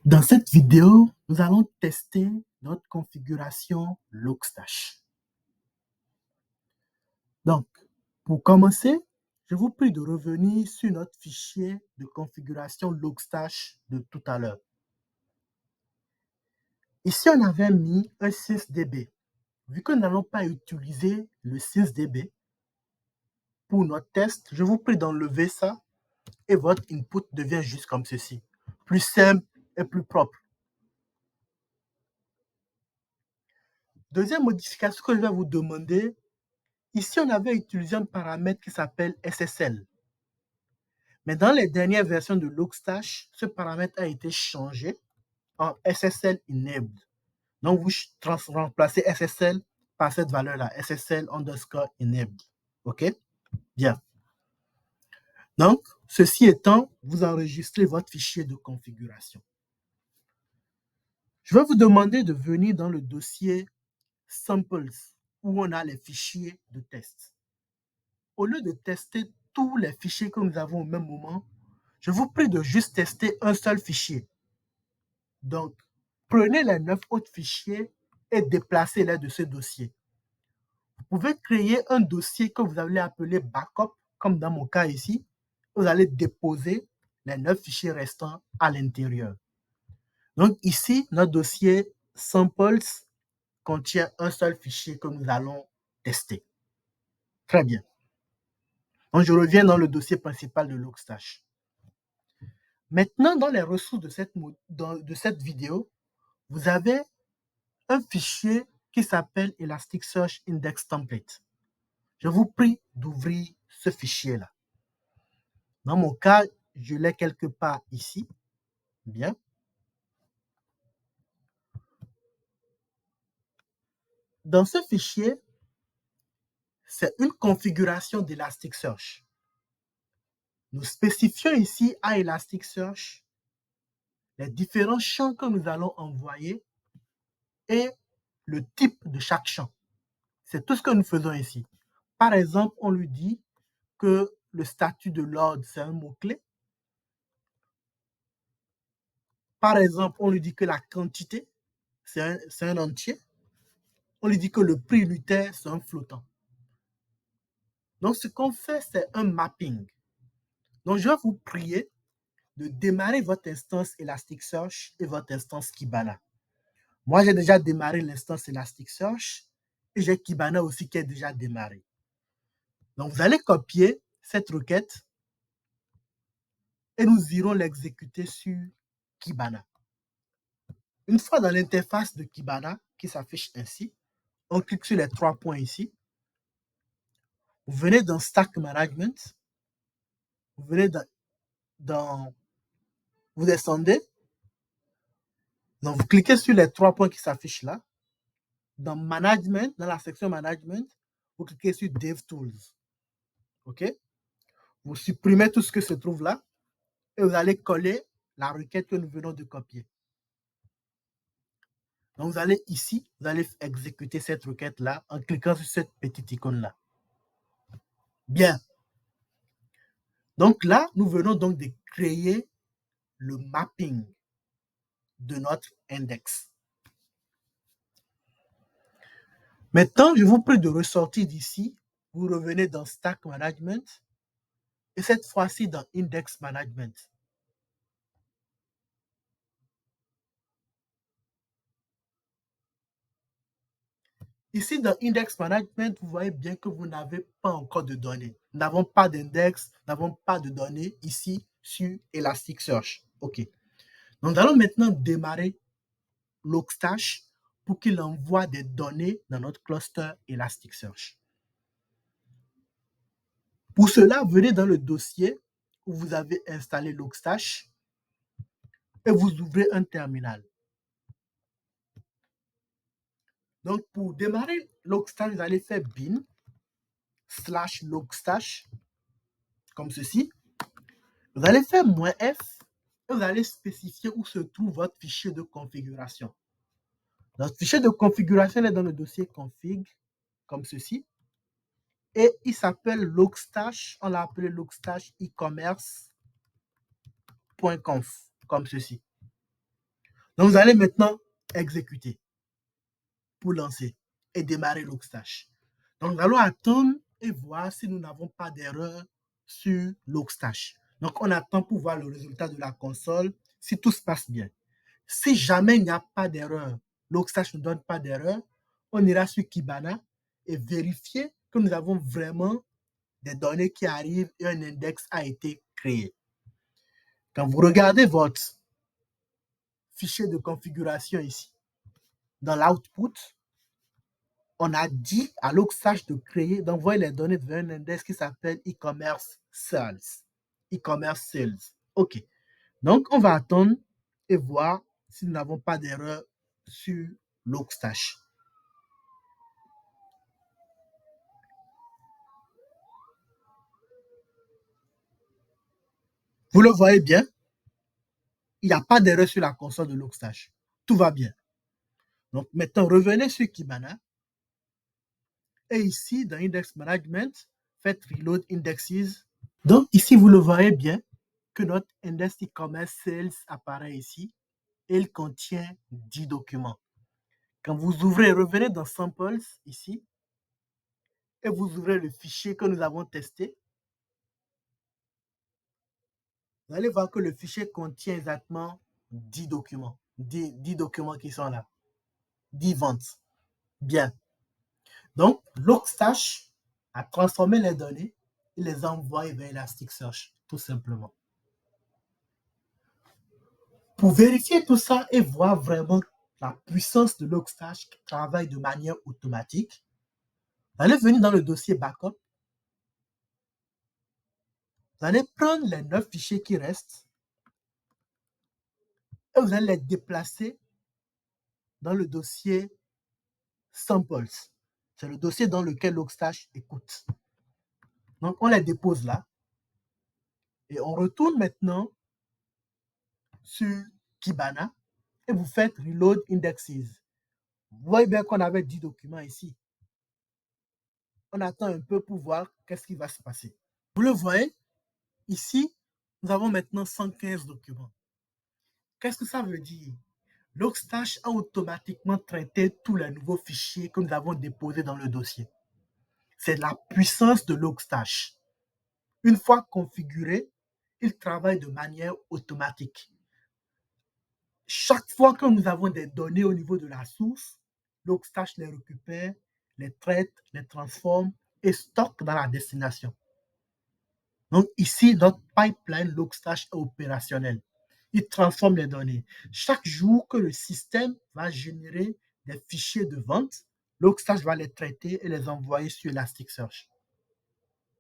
Dans cette vidéo, nous allons tester notre configuration Logstash. Donc, pour commencer, je vous prie de revenir sur notre fichier de configuration Logstash de tout à l'heure. Ici, on avait mis un 6db. Vu que nous n'allons pas utiliser le 6db pour notre test, je vous prie d'enlever ça et votre input devient juste comme ceci. Plus simple et plus propre. Deuxième modification que je vais vous demander, ici on avait utilisé un paramètre qui s'appelle SSL. Mais dans les dernières versions de Logstash, ce paramètre a été changé en SSL Enabled. Donc vous remplacez SSL par cette valeur-là, SSL underscore Enabled. OK? Bien. Donc, ceci étant, vous enregistrez votre fichier de configuration. Je vais vous demander de venir dans le dossier Samples, où on a les fichiers de test. Au lieu de tester tous les fichiers que nous avons au même moment, je vous prie de juste tester un seul fichier. Donc, prenez les 9 autres fichiers et déplacez-les de ce dossier. Vous pouvez créer un dossier que vous allez appeler backup, comme dans mon cas ici. Vous allez déposer les 9 fichiers restants à l'intérieur. Donc ici, notre dossier samples contient un seul fichier que nous allons tester. Très bien. Donc je reviens dans le dossier principal de Logstash. Maintenant, dans les ressources de cette vidéo, vous avez un fichier qui s'appelle Elasticsearch Index Template. Je vous prie d'ouvrir ce fichier-là. Dans mon cas, je l'ai quelque part ici. Bien. Dans ce fichier, c'est une configuration d'Elasticsearch. Nous spécifions ici à Elasticsearch les différents champs que nous allons envoyer et le type de chaque champ. C'est tout ce que nous faisons ici. Par exemple, on lui dit que le statut de l'ordre, c'est un mot-clé. Par exemple, on lui dit que la quantité, c'est un entier. On lui dit que le prix unitaire, c'est un flottant. Donc, ce qu'on fait, c'est un mapping. Donc, je vais vous prier de démarrer votre instance Elasticsearch et votre instance Kibana. Moi, j'ai déjà démarré l'instance Elasticsearch et j'ai Kibana aussi qui est déjà démarré. Donc, vous allez copier cette requête et nous irons l'exécuter sur Kibana. Une fois dans l'interface de Kibana qui s'affiche ainsi, on clique sur les 3 points ici. Vous venez dans Stack Management. Vous venez vous descendez. Donc, vous cliquez sur les 3 points qui s'affichent là. Dans Management, dans la section Management, vous cliquez sur DevTools. OK? Vous supprimez tout ce que se trouve là et vous allez coller la requête que nous venons de copier. Donc, vous allez ici, vous allez exécuter cette requête-là en cliquant sur cette petite icône-là. Bien. Donc là, nous venons donc de créer le mapping de notre index. Maintenant, je vous prie de ressortir d'ici. Vous revenez dans Stack Management et cette fois-ci dans Index Management. Ici, dans Index Management, vous voyez bien que vous n'avez pas encore de données. Nous n'avons pas d'index, nous n'avons pas de données ici sur Elasticsearch. OK. Donc, nous allons maintenant démarrer Logstash pour qu'il envoie des données dans notre cluster Elasticsearch. Pour cela, venez dans le dossier où vous avez installé Logstash et vous ouvrez un terminal. Donc, pour démarrer Logstash, vous allez faire bin/logstash, comme ceci. Vous allez faire -f et vous allez spécifier où se trouve votre fichier de configuration. Notre fichier de configuration est dans le dossier config, comme ceci. Et il s'appelle Logstash, on l'a appelé Logstash e-commerce.conf, comme ceci. Donc, vous allez maintenant exécuter pour lancer et démarrer Logstash. Donc, nous allons attendre et voir si nous n'avons pas d'erreur sur Logstash. Donc, on attend pour voir le résultat de la console si tout se passe bien. Si jamais il n'y a pas d'erreur, Logstash ne donne pas d'erreur, on ira sur Kibana et vérifier que nous avons vraiment des données qui arrivent et un index a été créé. Quand vous regardez votre fichier de configuration ici, dans l'output, on a dit à Logstash de créer, d'envoyer les données vers un index qui s'appelle e-commerce sales. E-commerce sales. OK. Donc, on va attendre et voir si nous n'avons pas d'erreur sur Logstash. Vous le voyez bien, il n'y a pas d'erreur sur la console de Logstash. Tout va bien. Donc, maintenant, revenez sur Kibana. Et ici, dans Index Management, faites Reload Indexes. Donc, ici, vous le voyez bien que notre index e-commerce sales apparaît ici et il contient 10 documents. Quand vous ouvrez, revenez dans Samples ici et vous ouvrez le fichier que nous avons testé. Vous allez voir que le fichier contient exactement 10 documents. 10 documents qui sont là. 10 ventes. Bien. Donc, Logstash a transformé les données et les a envoyées vers Elasticsearch, tout simplement. Pour vérifier tout ça et voir vraiment la puissance de Logstash qui travaille de manière automatique, vous allez venir dans le dossier backup. Vous allez prendre les 9 fichiers qui restent et vous allez les déplacer dans le dossier samples. C'est le dossier dans lequel Logstash écoute. Donc, on les dépose là. Et on retourne maintenant sur Kibana et vous faites Reload Indexes. Vous voyez bien qu'on avait 10 documents ici. On attend un peu pour voir qu'est-ce qui va se passer. Vous le voyez, ici, nous avons maintenant 115 documents. Qu'est-ce que ça veut dire? Logstash a automatiquement traité tous les nouveaux fichiers que nous avons déposés dans le dossier. C'est la puissance de Logstash. Une fois configuré, il travaille de manière automatique. Chaque fois que nous avons des données au niveau de la source, Logstash les récupère, les traite, les transforme et stocke dans la destination. Donc ici, notre pipeline Logstash est opérationnel. Il transforme les données. Chaque jour que le système va générer des fichiers de vente, Logstash va les traiter et les envoyer sur Elasticsearch.